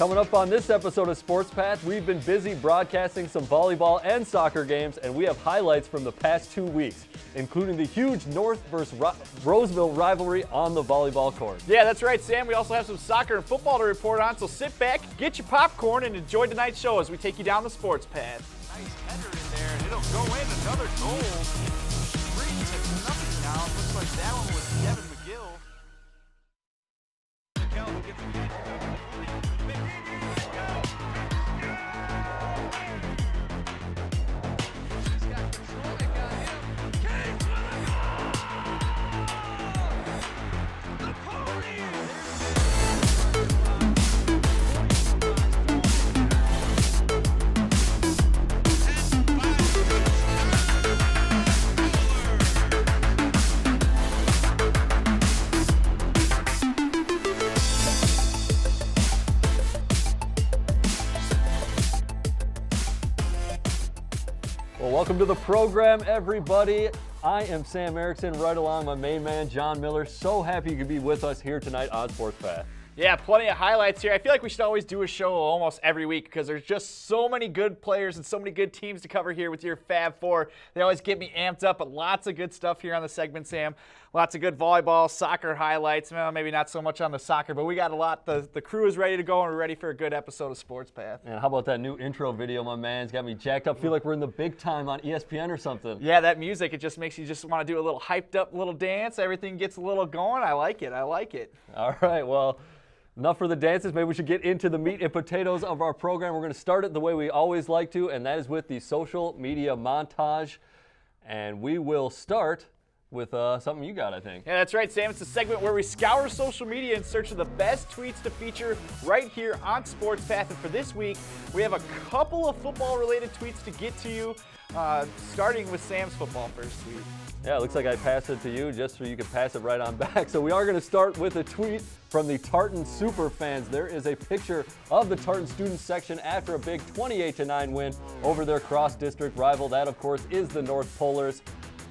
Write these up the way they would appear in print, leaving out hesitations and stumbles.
Coming up on this episode of Sports Path, we've been busy broadcasting some volleyball and soccer games, and we have highlights from the past 2 weeks, including the huge North versus Roseville rivalry on the volleyball court. Yeah, that's right, Sam. We also have some soccer and football to report on, so sit back, get your popcorn, and enjoy tonight's show as we take you down the sports path. Nice header in there, and it'll go in. Another goal. 3-0 now. Looks like that one was Devin McGill. McGill gets the Well, welcome to the program, everybody. I am Sam Erickson, right along my main man, John Miller. So happy you could be with us here tonight on Sports Path. Yeah, plenty of highlights here. I feel like we should always do a show almost every week because there's just so many good players and so many good teams to cover here with your Fab Four. They always get me amped up, but lots of good stuff here on the segment, Sam. Lots of good volleyball, soccer highlights. Well, maybe not so much on the soccer, but we got a lot. The crew is ready to go, and we're ready for a good episode of Sports Path. And how about that new intro video, my man? It's got me jacked up. Feel like we're in the big time on ESPN or something. Yeah, that music, it just makes you just want to do a little hyped up little dance. Everything gets a little going. I like it. I like it. All right, well, enough for the dances. Maybe we should get into the meat and potatoes of our program. We're going to start it the way we always like to, and that is with the social media montage. And we will start with something you got, I think. Yeah, that's right, Sam. It's a segment where we scour social media in search of the best tweets to feature right here on Sports Path. And for this week, we have a couple of football-related tweets to get to you, starting with Sam's football first tweet. Yeah, it looks like I passed it to you just so you can pass it right on back. So we are going to start with a tweet from the Tartan Super fans. There is a picture of the Tartan student section after a big 28-9 win over their cross-district rival. That, of course, is the North Polars.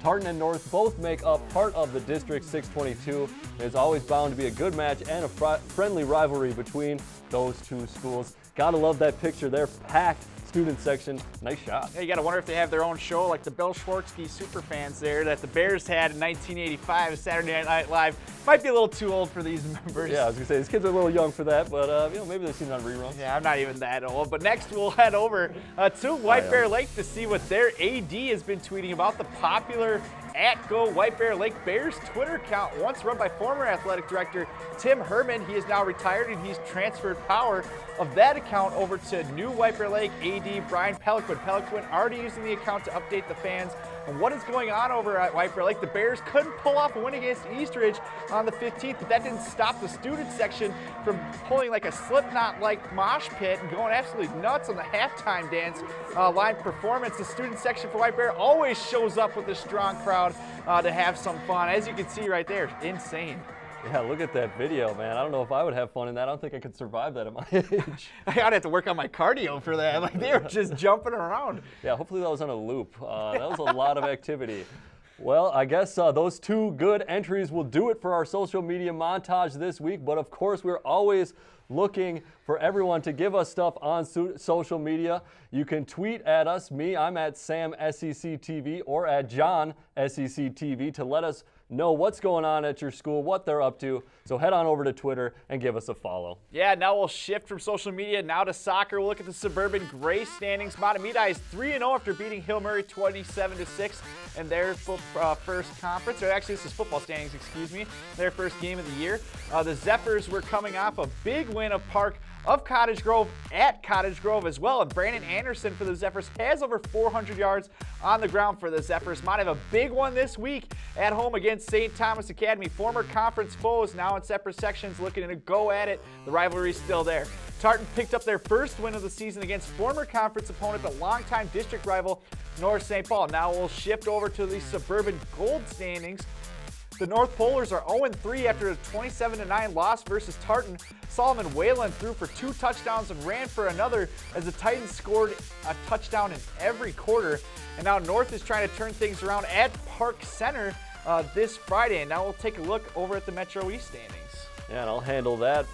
Tartan and North both make up part of the District 622. There's always bound to be a good match and a friendly rivalry between those two schools. Gotta love that picture. They're packed. Student section, nice shot. Yeah, you gotta wonder if they have their own show like the Bill Schwartzky super fans there that the Bears had in 1985 Saturday Night Live. Might be a little too old for these members. Yeah, I was gonna say these kids are a little young for that, but maybe they've seen it on reruns. Yeah, I'm not even that old. But next we'll head over to White Bear Lake to see what their AD has been tweeting about the popular @Go White Bear Lake Bears Twitter account, once run by former athletic director Tim Herman. He is now retired and he's transferred power of that account over to new White Bear Lake AD Brian Peliquin. Peliquin already using the account to update the fans on what is going on over at White Bear Lake. The Bears couldn't pull off a win against Eastridge on the 15th, but that didn't stop the student section from pulling like a Slipknot-like mosh pit and going absolutely nuts on the halftime dance line performance. The student section for White Bear always shows up with a strong crowd to have some fun. As you can see right there, insane. Yeah, look at that video, man. I don't know if I would have fun in that. I don't think I could survive that at my age. I'd have to work on my cardio for that. Like, they were just jumping around. Yeah, hopefully that was on a loop. That was a lot of activity. Well, I guess those two good entries will do it for our social media montage this week. But of course, we're always looking for everyone to give us stuff on social media. You can tweet at us. I'm at SamSECTV or at JohnSECTV to let us know what's going on at your school, what they're up to. So head on over to Twitter and give us a follow. Yeah, now we'll shift from social media now to soccer. We'll look at the Suburban Gray standings. Matamidi is 3-0 after beating Hill Murray 27-6 in their first conference. Or actually, this is football standings, excuse me. Their first game of the year. The Zephyrs were coming off a big win of Cottage Grove at Cottage Grove as well. And Brandon Anderson for the Zephyrs has over 400 yards on the ground for the Zephyrs. Might have a big one this week at home against St. Thomas Academy. Former conference foes now in separate sections looking to go at it. The rivalry's still there. Tartan picked up their first win of the season against former conference opponent but longtime district rival North St. Paul. Now we'll shift over to the Suburban Gold standings. The North Polars are 0-3 after a 27-9 loss versus Tartan. Solomon Whalen threw for 2 touchdowns and ran for another as the Titans scored a touchdown in every quarter. And now North is trying to turn things around at Park Center this Friday. And now we'll take a look over at the Metro East standings. Yeah, and I'll handle that.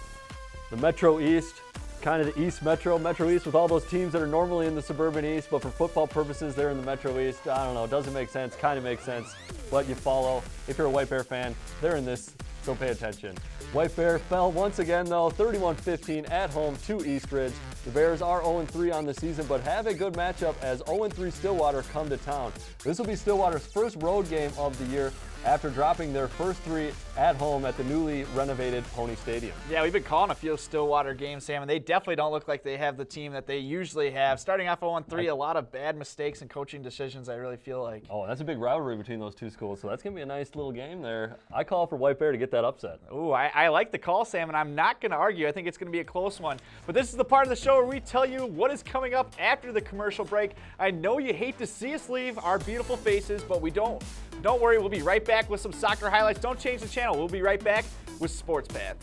The Metro East, kind of the East Metro East with all those teams that are normally in the Suburban East, but for football purposes, they're in the Metro East. I don't know, it doesn't make sense, kind of makes sense, but you follow. If you're a White Bear fan, they're in this, so pay attention. White Bear fell once again, though, 31-15 at home to Eastridge. The Bears are 0-3 on the season, but have a good matchup as 0-3 Stillwater come to town. This will be Stillwater's first road game of the year after dropping their first 3 at home at the newly renovated Pony Stadium. Yeah, we've been calling a few Stillwater games, Sam, and they definitely don't look like they have the team that they usually have. Starting off 0-3, a lot of bad mistakes and coaching decisions, I really feel like. Oh, that's a big rivalry between those two schools, so that's going to be a nice little game there. I call for White Bear to get that upset. Ooh, I like the call, Sam, and I'm not going to argue. I think it's going to be a close one. But this is the part of the show where we tell you what is coming up after the commercial break. I know you hate to see us leave our beautiful faces, but we don't. Don't worry, we'll be right back with some soccer highlights. Don't change the channel. We'll be right back with Sports Path.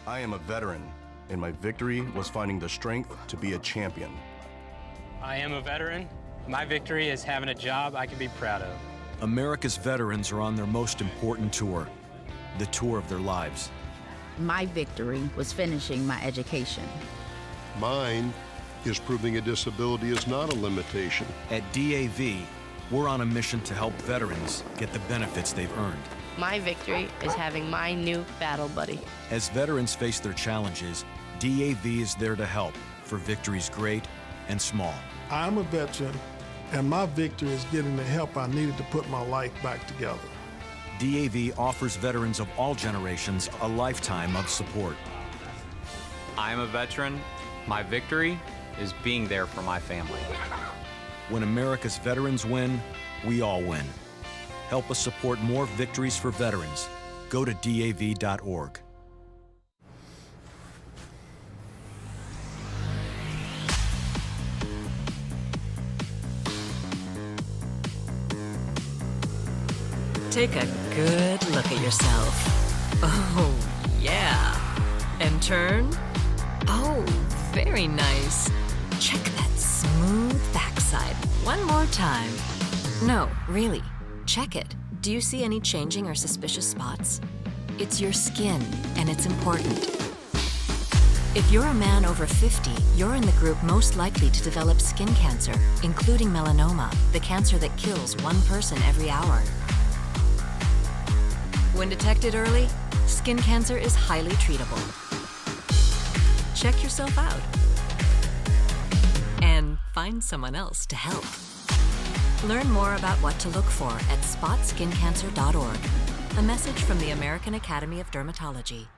I am a veteran, and my victory was finding the strength to be a champion. I am a veteran. My victory is having a job I can be proud of. America's veterans are on their most important tour, the tour of their lives. My victory was finishing my education. Mine is proving a disability is not a limitation. At DAV, we're on a mission to help veterans get the benefits they've earned. My victory is having my new battle buddy. As veterans face their challenges, DAV is there to help for victories great and small. I'm a veteran, and my victory is getting the help I needed to put my life back together. DAV offers veterans of all generations a lifetime of support. I am a veteran. My victory is being there for my family. When America's veterans win, we all win. Help us support more victories for veterans. Go to DAV.org. Take a good look at yourself. Oh, yeah. And turn. Oh, very nice. Check that smooth backside one more time. No, really. Check it. Do you see any changing or suspicious spots? It's your skin, and it's important. If you're a man over 50, you're in the group most likely to develop skin cancer, including melanoma, the cancer that kills one person every hour. When detected early, skin cancer is highly treatable. Check yourself out. And find someone else to help. Learn more about what to look for at spotskincancer.org. A message from the American Academy of Dermatology.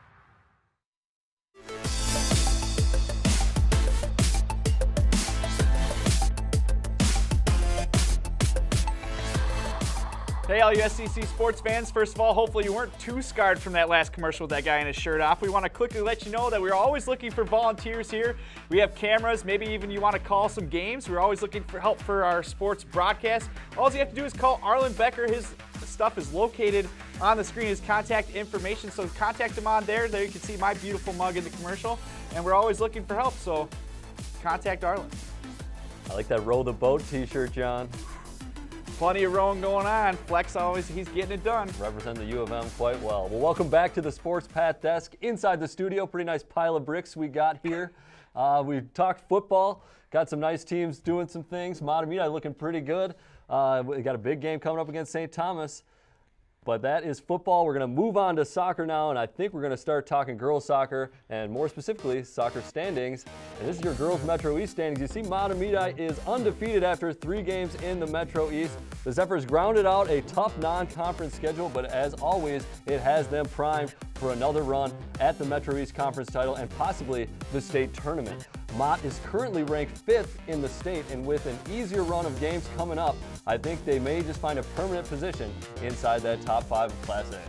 Hey, all you SEC sports fans. First of all, hopefully you weren't too scarred from that last commercial with that guy in his shirt off. We want to quickly let you know that we're always looking for volunteers here. We have cameras. Maybe even you want to call some games. We're always looking for help for our sports broadcast. All you have to do is call Arlen Becker. His stuff is located on the screen, his contact information. So contact him on there. There you can see my beautiful mug in the commercial. And we're always looking for help, so contact Arlen. I like that Row the Boat t-shirt, John. Plenty of rowing going on. Flex always, he's getting it done. Represent the U of M quite well. Well, welcome back to the Sports Path desk. Inside the studio, pretty nice pile of bricks we got here. We've talked football, got some nice teams doing some things. Matamita looking pretty good. We got a big game coming up against St. Thomas. But that is football. We're going to move on to soccer now, and I think we're going to start talking girls soccer, and more specifically, soccer standings. And this is your girls Metro East standings. You see Matamita is undefeated after 3 games in the Metro East. The Zephyrs grounded out a tough non-conference schedule, but as always, it has them primed for another run at the Metro East Conference title and possibly the state tournament. Mott is currently ranked 5th in the state, and with an easier run of games coming up, I think they may just find a permanent position inside that top 5 of Class A.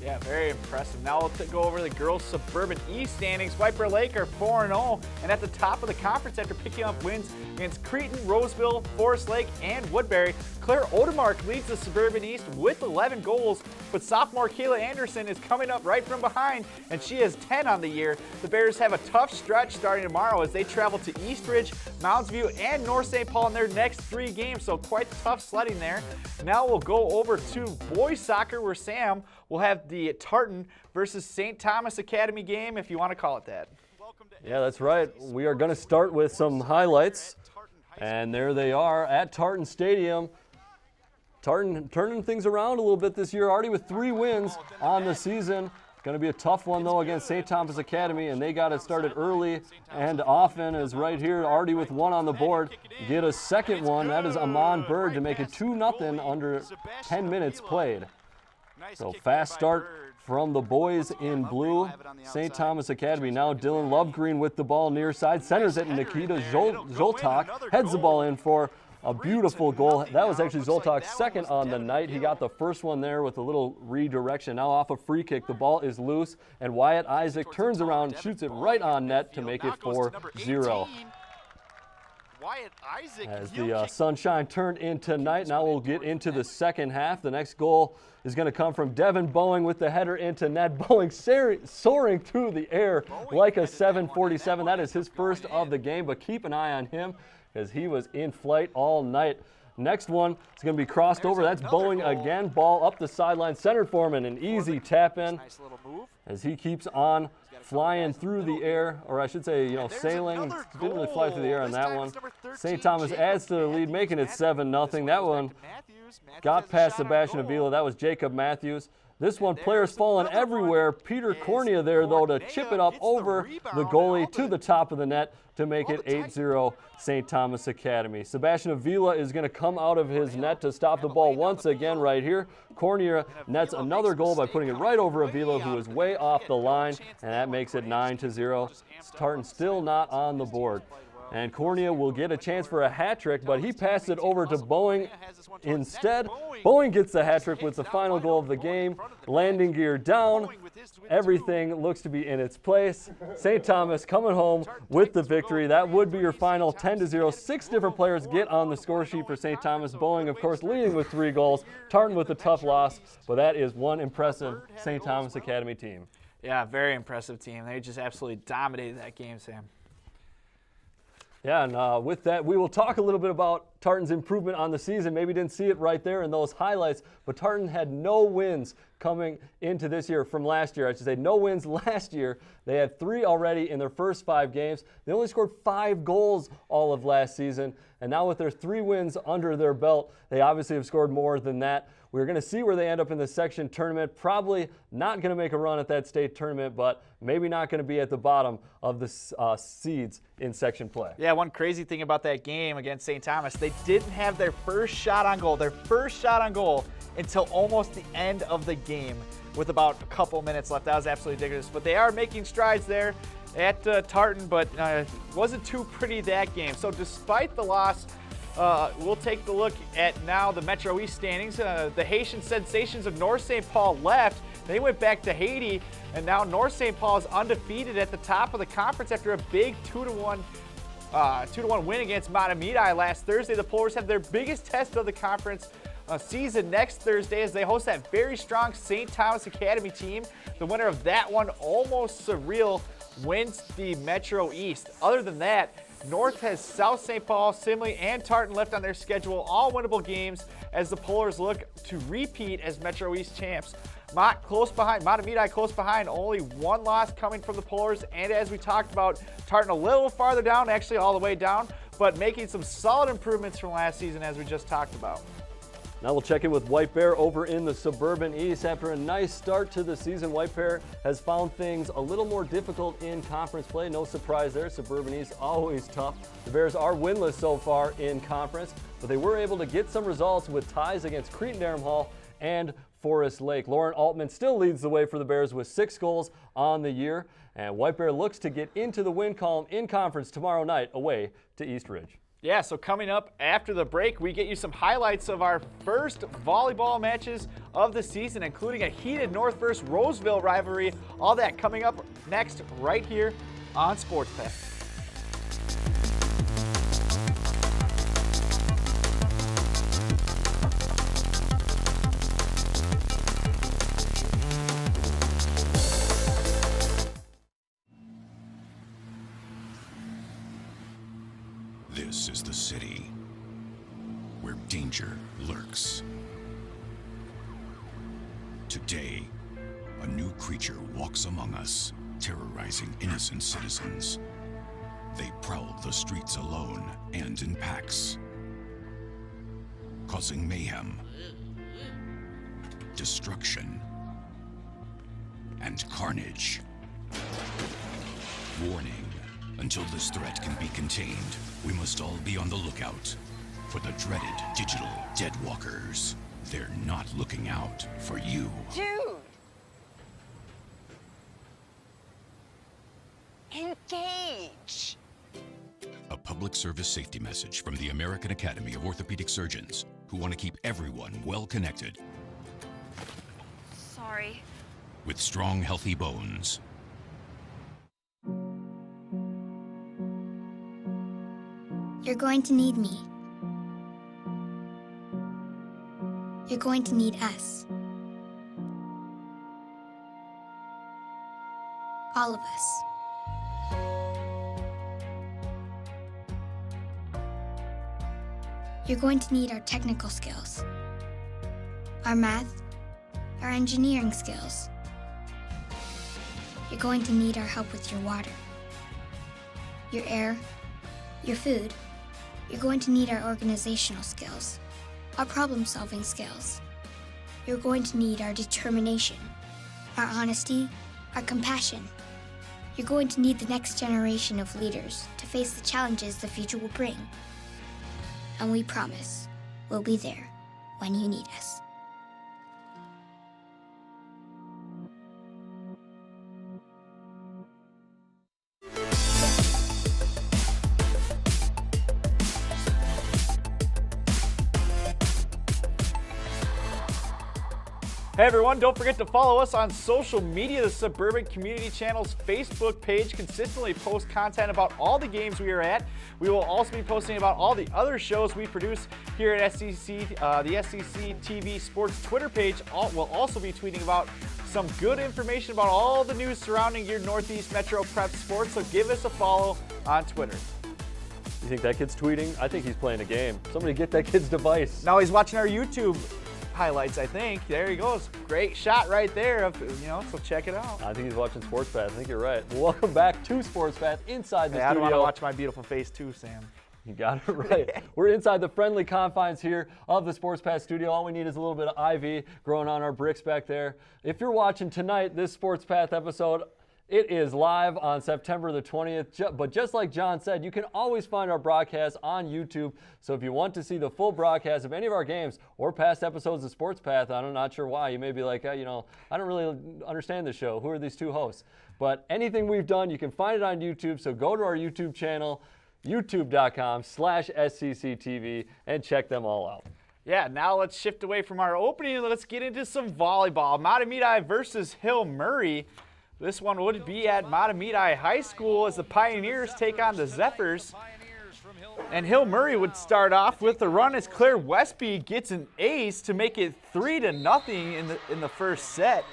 Yeah, very impressive. Now we'll go over the girls' Suburban East standings. White Bear Lake are 4-0 and at the top of the conference after picking up wins against Cretin, Roseville, Forest Lake, and Woodbury. Claire Odemark leads the Suburban East with 11 goals, but sophomore Kayla Anderson is coming up right from behind, and she has 10 on the year. The Bears have a tough stretch starting tomorrow as they travel to Eastridge, Mounds View, and North St. Paul in their next 3 games, so quite tough sledding there. Now we'll go over to boys soccer where Sam will have the Tartan versus St. Thomas Academy game, if you want to call it that. Yeah, that's right. We are going to start with some highlights. And there they are at Tartan Stadium. Tartan turning things around a little bit this year, already with 3 wins on the season. Going to be a tough one, though, against St. Thomas Academy, and they got it started early and often, is right here, already with 1 on the board. Get a second one. That is Amon Bird to make it 2-0 under 10 minutes played. So fast start from the boys in blue. St. Thomas Academy now Dylan Lovegreen with the ball near side. Centers it, Nikita Zoltak heads the ball in for a beautiful goal. That was actually Zoltak's second on the night. He got the first one there with a little redirection. Now off a free kick, the ball is loose, and Wyatt Isaac turns around, shoots it right on net to make it 4-0. As the sunshine turned into night, now we'll get into the second half. The next goal is going to come from Devin Boeing with the header into net. Boeing soaring through the air like a 747. That is his first of the game, but keep an eye on him as he was in flight all night. Next one is going to be crossed over. That's Boeing again. Ball up the sideline, centered for him, and an easy tap in as he keeps on flying through the air, or I should say, sailing. Didn't really fly through the air on that one. St. Thomas adds to the lead, making it 7-0. That one got past Sebastian Avila. That was Jacob Matthews. This one, players falling everywhere. Peter Cornea there, though, to chip it up over the goalie to the top of the net to make it 8-0 St. Thomas Academy. Sebastian Avila is going to come out of his net to stop the ball once again right here. Cornea nets another goal by putting it right over Avila, who is way off the line, and that makes it 9-0. Tartan still not on the board. And Cornea will get a chance for a hat trick, but he passed it over to Boeing instead. Boeing gets the hat trick with the final goal of the game. Landing gear down. Everything looks to be in its place. St. Thomas coming home with the victory. That would be your final 10-0. 6 different players get on the score sheet for St. Thomas. Boeing, of course, leading with 3 goals. Tartan with a tough loss, but that is one impressive St. Thomas Academy team. Yeah, very impressive team. They just absolutely dominated that game, Sam. Yeah, and with that, we will talk a little bit about Tartan's improvement on the season. Maybe didn't see it right there in those highlights, but Tartan had no wins coming into this year from last year. I should say no wins last year. They had 3 already in their first 5 games. They only scored 5 goals all of last season, and now with their 3 wins under their belt, they obviously have scored more than that. We're going to see where they end up in the section tournament. Probably not going to make a run at that state tournament, but maybe not going to be at the bottom of the seeds in section play. Yeah, one crazy thing about that game against St. Thomas, they didn't have their first shot on goal until almost the end of the game with about a couple minutes left. That was absolutely ridiculous. But they are making strides there at Tartan, but wasn't too pretty that game. So despite the loss, we'll take a look at now the Metro East standings. The Haitian Sensations of North St. Paul left. They went back to Haiti, and now North St. Paul is undefeated at the top of the conference after a big 2-1 win against Matamidi last Thursday. The Polars have their biggest test of the conference season next Thursday as they host that very strong St. Thomas Academy team. The winner of that one, almost surreal, wins the Metro East. Other than that, North has South St. Paul, Simley, and Tartan left on their schedule, all winnable games as the Polars look to repeat as Metro East champs. Matamidi close behind, only 1 loss coming from the Polars, and as we talked about, Tartan a little farther down, actually all the way down, but making some solid improvements from last season as we just talked about. Now we'll check in with White Bear over in the Suburban East. After a nice start to the season, White Bear has found things a little more difficult in conference play. No surprise there. Suburban East always tough. The Bears are winless so far in conference, but they were able to get some results with ties against Cretin-Derham Hall and Forest Lake. Lauren Altman still leads the way for the Bears with 6 goals on the year, and White Bear looks to get into the win column in conference tomorrow night away to East Ridge. Yeah, so coming up after the break, we get you some highlights of our first volleyball matches of the season, including a heated North versus Roseville rivalry. All that coming up next right here on Sports Pass. This is the city where danger lurks. Today, a new creature walks among us, terrorizing innocent citizens. They prowl the streets alone and in packs, causing mayhem, destruction, and carnage. Warning. Until this threat can be contained, we must all be on the lookout for the dreaded digital Deadwalkers. They're not looking out for you. Dude! Engage! A public service safety message from the American Academy of Orthopedic Surgeons, who want to keep everyone well connected. Sorry. With strong, healthy bones. You're going to need me. You're going to need us. All of us. You're going to need our technical skills, our math, our engineering skills. You're going to need our help with your water, your air, your food. You're going to need our organizational skills, our problem-solving skills. You're going to need our determination, our honesty, our compassion. You're going to need the next generation of leaders to face the challenges the future will bring. And we promise we'll be there when you need us. Hey everyone, don't forget to follow us on social media. The Suburban Community Channel's Facebook page consistently posts content about all the games we are at. We will also be posting about all the other shows we produce here at SEC. The SEC TV Sports Twitter page will also be tweeting about some good information about all the news surrounding your Northeast Metro Prep sports, so give us a follow on Twitter. You think that kid's tweeting? I think he's playing a game. Somebody get that kid's device. Now he's watching our YouTube highlights, I think. There he goes. Great shot right there, so check it out. I think he's watching Sports Path. I think you're right. Well, welcome back to Sports Path inside the studio. I don't want to watch my beautiful face too, Sam. You got it right. We're inside the friendly confines here of the Sports Path studio. All we need is a little bit of ivy growing on our bricks back there. If you're watching tonight, this Sports Path episode, it is live on September the 20th, but just like John said, you can always find our broadcast on YouTube. So if you want to see the full broadcast of any of our games or past episodes of Sports Path, I'm not sure why. You may be like, I don't really understand the show. Who are these two hosts? But anything we've done, you can find it on YouTube. So go to our YouTube channel, youtube.com/SCCTV, and check them all out. Yeah, now let's shift away from our opening and let's get into some volleyball. Matamidi versus Hill Murray. This one would be at Matamidi High School as the Pioneers take on the Zephyrs. And Hill Murray would start off with the run as Claire Westby gets an ace to make it 3-0 in the first set.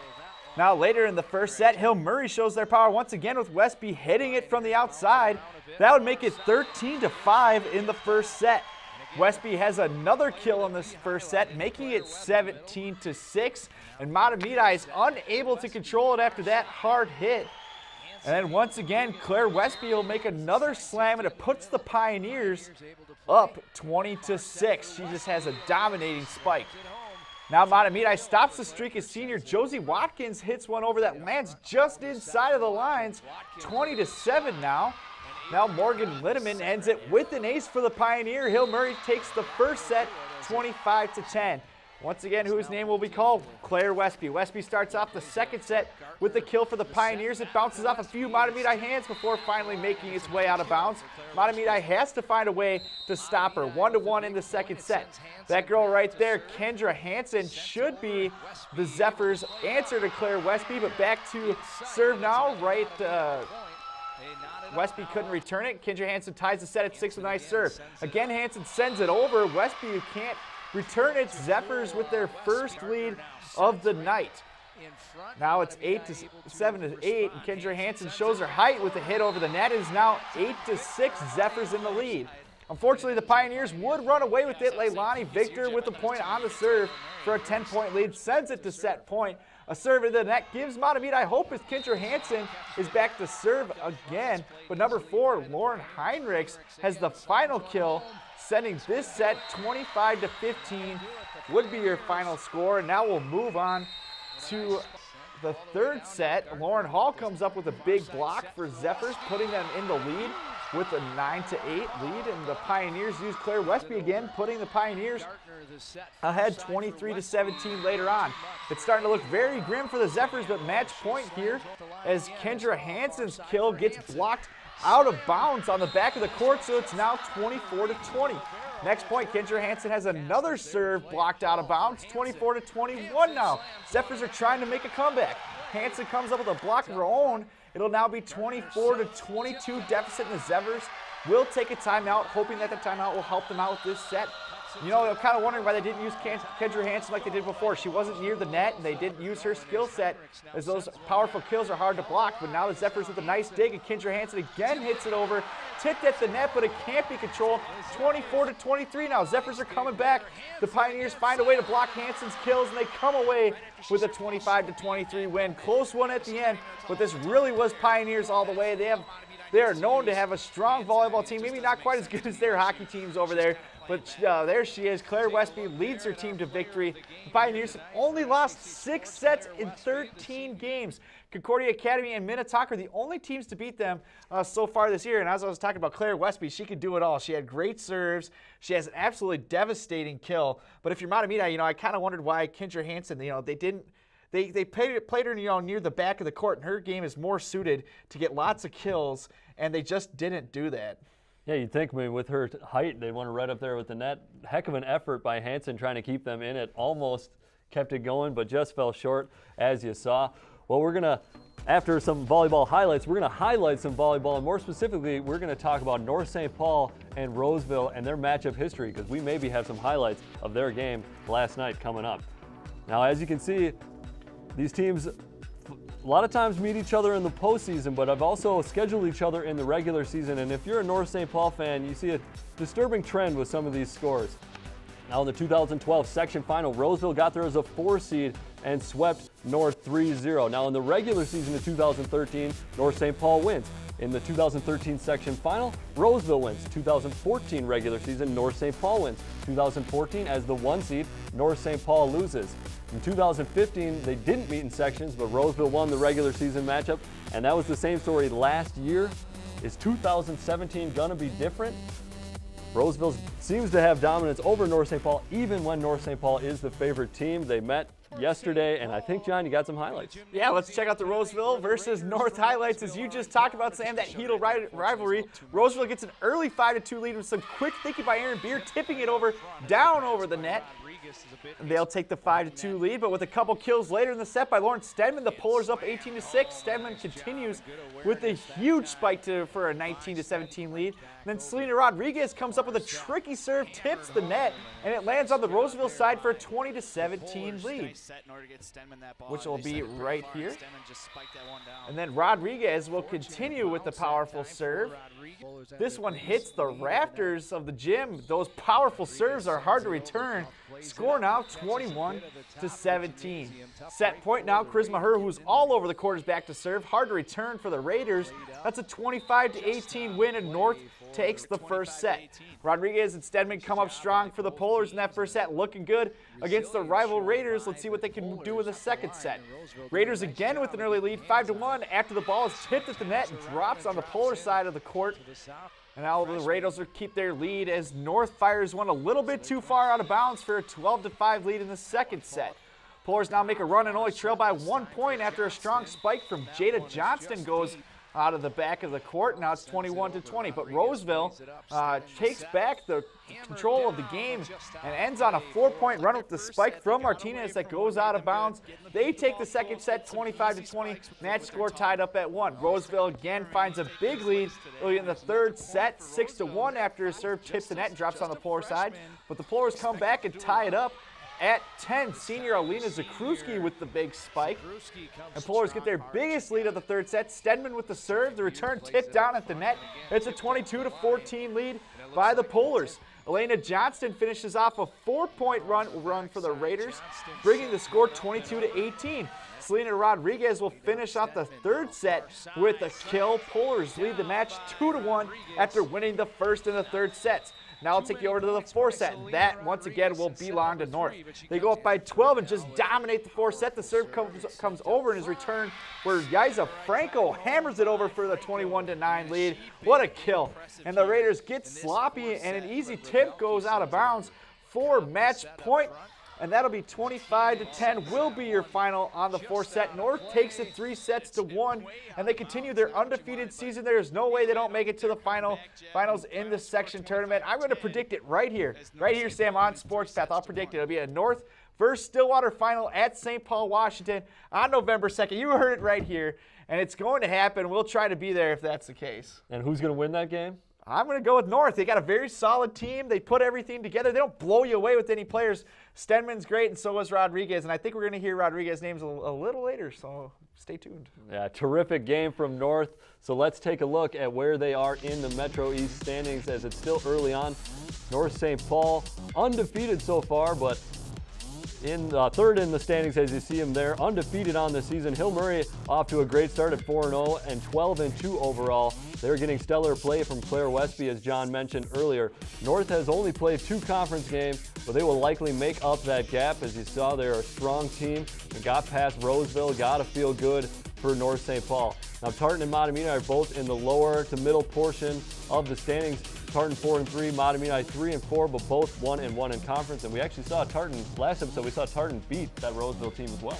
Now later in the first set, Hill Murray shows their power once again with Westby hitting it from the outside. That would make it 13-5 in the first set. Westby has another kill in this first set, making it 17-6. And Matamidi is unable to control it after that hard hit. And then once again, Claire Westby will make another slam, and it puts the Pioneers up 20-6. She just has a dominating spike. Now Matamidi stops the streak as senior Josie Watkins hits one over that lands just inside of the lines. 20-7 now. Now Morgan Lindemann ends it with an ace for the Pioneer. Hill Murray takes the first set 25-10. Once again, whose name will be called? Claire Westby. Westby starts off the second set with the kill for the Pioneers. It bounces off a few Matamidi hands before finally making its way out of bounds. Matamidi has to find a way to stop her. 1-1 in the second set. That girl right there, Kendra Hansen, should be the Zephyrs' answer to Claire Westby, but back to serve now, right? Westby couldn't return it. Kendra Hansen ties the set at 6 with a nice serve. Again, Hansen sends it over. Westby, who can't return it. Zephyrs with their first lead of the night. Now it's 7-8, and Kendra Hansen shows her height with a hit over the net. It is now 8-6, Zephyrs in the lead. Unfortunately, the Pioneers would run away with it. Leilani Victor with a point on the serve for a 10-point lead, sends it to set point. A serve to the net gives Matamidi hope as Kendra Hansen is back to serve again. But number 4, Lauren Heinrichs, has the final kill, sending this set 25-15 would be your final score. And now we'll move on to the third set. Lauren Hall comes up with a big block for Zephyrs, putting them in the lead with a 9-8 lead. And the Pioneers use Claire Westby again, putting the Pioneers ahead 23-17 later on. It's starting to look very grim for the Zephyrs, but match point here as Kendra Hansen's kill gets blocked out of bounds on the back of the court, so it's now 24-20. Next point, Kendra Hansen has another serve blocked out of bounds, 24-21 now. Zephyrs are trying to make a comeback. Hansen comes up with a block of her own. It'll now be 24-22 deficit, and the Zephyrs will take a timeout, hoping that the timeout will help them out with this set. You know, I'm kind of wondering why they didn't use Kendra Hansen like they did before. She wasn't near the net, and they didn't use her skill set, as those powerful kills are hard to block. But now the Zephyrs with a nice dig, and Kendra Hansen again hits it over. Tipped at the net, but it can't be controlled. 24-23 now. Zephyrs are coming back. The Pioneers find a way to block Hansen's kills, and they come away with a 25-23 win. Close one at the end, but this really was Pioneers all the way. They are known to have a strong volleyball team, maybe not quite as good as their hockey teams over there. But there she is. Claire Westby leads her team to victory. The Pioneers have only lost 6 sets in 13 games. Concordia Academy and Minnetonka are the only teams to beat them so far this year. And as I was talking about Claire Westby, she could do it all. She had great serves. She has an absolutely devastating kill. But if you're Matamidi, you know, I kind of wondered why Kendra Hansen, you know, they played her, you know, near the back of the court, and her game is more suited to get lots of kills, and they just didn't do that. Yeah, you'd think, I mean, with her height, they want to right up there with the net. Heck of an effort by Hansen trying to keep them in it. Almost kept it going, but just fell short, as you saw. Well, we're going to, after some volleyball highlights, we're going to highlight some volleyball, and more specifically, we're going to talk about North St. Paul and Roseville and their matchup history, because we maybe have some highlights of their game last night coming up. Now, as you can see, these teams a lot of times meet each other in the postseason, but I've also scheduled each other in the regular season. And if you're a North St. Paul fan, you see a disturbing trend with some of these scores. Now in the 2012 section final, Roseville got there as a 4 seed and swept North 3-0. Now in the regular season of 2013, North St. Paul wins. In the 2013 section final, Roseville wins. 2014 regular season, North St. Paul wins. 2014, as the 1 seed, North St. Paul loses. In 2015, they didn't meet in sections, but Roseville won the regular season matchup, and that was the same story last year. Is 2017 going to be different? Roseville seems to have dominance over North St. Paul, even when North St. Paul is the favorite team. They met yesterday, and I think, John, you got some highlights. Yeah, let's check out the Roseville versus North highlights. As you just talked about, Sam, that heated rivalry. Roseville gets an early 5-2 lead with some quick thinking by Aaron Beer, tipping it over, down over the net. And they'll take the 5-2 lead, but with a couple kills later in the set by Lauren Stedman, the Polars up 18-6. Stedman continues with a huge spike for a 19-17 lead. And then Selena Rodriguez comes up with a tricky serve, tips the net, and it lands on the Roseville side for a 20-17 lead, which will be right here. And then Rodriguez will continue with the powerful serve. This one hits the rafters of the gym. Those powerful serves are hard to return. Score now 21-17. Set point now, Chris Maher, who's all over the court, is back to serve. Hard to return for the Raiders. That's a 25-18 win, and North takes the first set. Rodriguez and Stedman come up strong for the Polars in that first set, looking good against the rival Raiders. Let's see what they can do with the second set. Raiders again with an early lead, 5-1, after the ball is tipped at the net and drops on the Polar side of the court. And now the Raiders will keep their lead as North fires one a little bit too far out of bounds for a 12-5 lead in the second set. Pullers now make a run and only trail by 1 point after a strong spike from Jada Johnston goes out of the back of the court. Now it's 21-20, but Roseville takes back the control of the game and ends on a 4-point run with the spike from Martinez that goes out of bounds. They take the second set 25-20, match score tied up at 1. Roseville again finds a big lead early in the third set, 6-1 after his serve tips the net and drops on the Puller side, but the Pullers come back and tie it up at 10. Senior Alina Zakruski with the big spike. And Pullers get their biggest lead of the third set. Stedman with the serve. The return tipped down at the net. It's a 22-14 lead by the Pullers. Elena Johnston finishes off a 4-point run for the Raiders, bringing the score 22-18. Selena Rodriguez will finish off the third set with a kill. Pullers lead the match 2-1 after winning the first and the third sets. Now I'll take you over to the fourth set. That, once again, will belong to North. They go up by 12 and just dominate the fourth set. The serve comes over in his return where Yaiza Franco hammers it over for the 21-9 lead. What a kill. And the Raiders get sloppy, and an easy tip goes out of bounds for match point. And that'll be 25-10 will be your final on the fourth set. North takes it 3-1, and they continue their undefeated season. There is no way they don't make it to the finals in the section tournament. I'm going to predict it right here, Sam, on Sports Path. I'll predict it. It'll be a North versus Stillwater final at St. Paul, Washington on November 2nd. You heard it right here, and it's going to happen. We'll try to be there if that's the case. And who's going to win that game? I'm going to go with North. They got a very solid team. They put everything together. They don't blow you away with any players. Stedman's great, and so is Rodriguez. And I think we're going to hear Rodriguez's names a little later, so stay tuned. Yeah, terrific game from North. So let's take a look at where they are in the Metro East standings as it's still early on. North St. Paul, undefeated so far, but in third in the standings as you see them there, undefeated on the season. Hill Murray off to a great start at 4-0 and 12-2 overall. They're getting stellar play from Claire Westby, as John mentioned earlier. North has only played 2 conference games, but they will likely make up that gap. As you saw, they're a strong team. They got past Roseville, got to feel good for North St. Paul. Now, Tartan and Matamidi are both in the lower to middle portion of the standings. Tartan 4-3, Matamidi 3-4, but both 1-1 in conference. And we actually saw Tartan, last episode, we saw Tartan beat that Roseville team as well.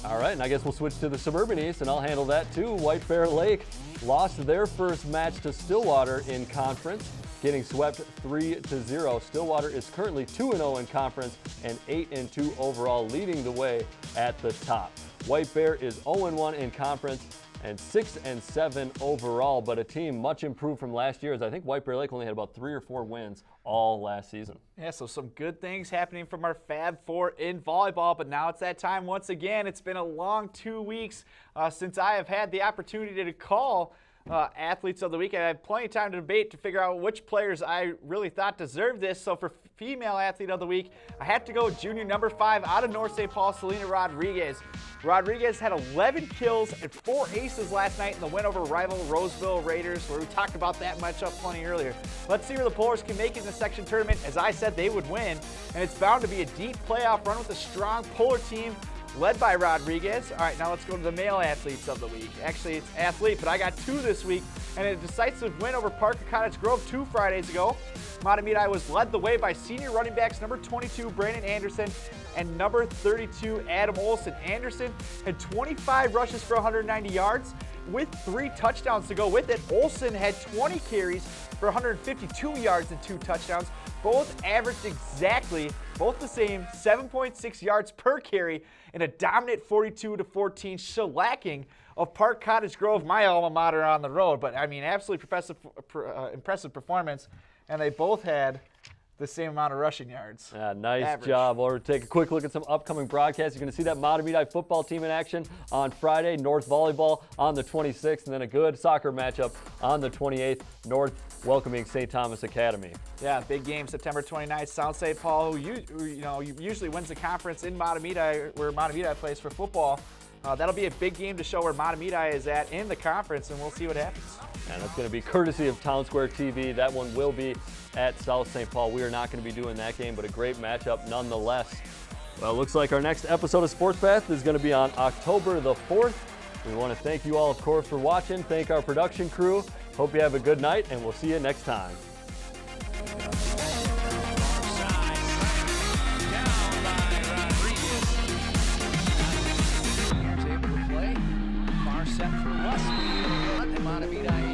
All right, and I guess we'll switch to the Suburban East, and I'll handle that too. White Bear Lake lost their first match to Stillwater in conference, getting swept 3-0. Stillwater is currently 2-0 in conference and 8-2 overall, leading the way at the top. White Bear is 0-1 in conference and 6-7 overall, but a team much improved from last year, as I think White Bear Lake only had about 3 or 4 wins all last season. Yeah, so some good things happening from our Fab Four in volleyball, but now it's that time once again. It's been a long 2 weeks since I have had the opportunity to call Athletes of the Week. I had plenty of time to debate to figure out which players I really thought deserved this. So for Female Athlete of the Week, I had to go with junior number 5 out of North St. Paul, Selena Rodriguez. Rodriguez had 11 kills and 4 aces last night in the win over rival Roseville Raiders, where we talked about that matchup plenty earlier. Let's see where the Pullers can make it in the section tournament. As I said, they would win, and it's bound to be a deep playoff run with a strong Puller team led by Rodriguez. All right, now let's go to the Male Athletes of the Week. Actually, it's athlete, but I got 2 this week, and a decisive win over Parker Cottage Grove 2 Fridays ago. Matamidi was led the way by senior running backs number 22, Brandon Anderson, and number 32, Adam Olson. Anderson had 25 rushes for 190 yards with 3 touchdowns to go with it. Olson had 20 carries for 152 yards and 2 touchdowns. Both averaged exactly, both the same, 7.6 yards per carry in a dominant 42-14 shellacking of Park Cottage Grove, my alma mater, on the road. But, I mean, absolutely impressive performance, and they both had the same amount of rushing yards. Yeah, nice job. We'll take a quick look at some upcoming broadcasts. You're going to see that Matamidi football team in action on Friday, North Volleyball on the 26th, and then a good soccer matchup on the 28th, North welcoming St. Thomas Academy. Yeah, big game, September 29th. South St. Paul, who usually wins the conference in Matamidi, where Matamidi plays for football. That'll be a big game to show where Matamidi is at in the conference, and we'll see what happens. And that's going to be courtesy of Town Square TV. That one will be at South St. Paul. We are not going to be doing that game, but a great matchup nonetheless. Well, it looks like our next episode of Sports Path is going to be on October the 4th. We want to thank you all, of course, for watching. Thank our production crew. Hope you have a good night, and we'll see you next time. Able to play. Far set for West. And Montevideo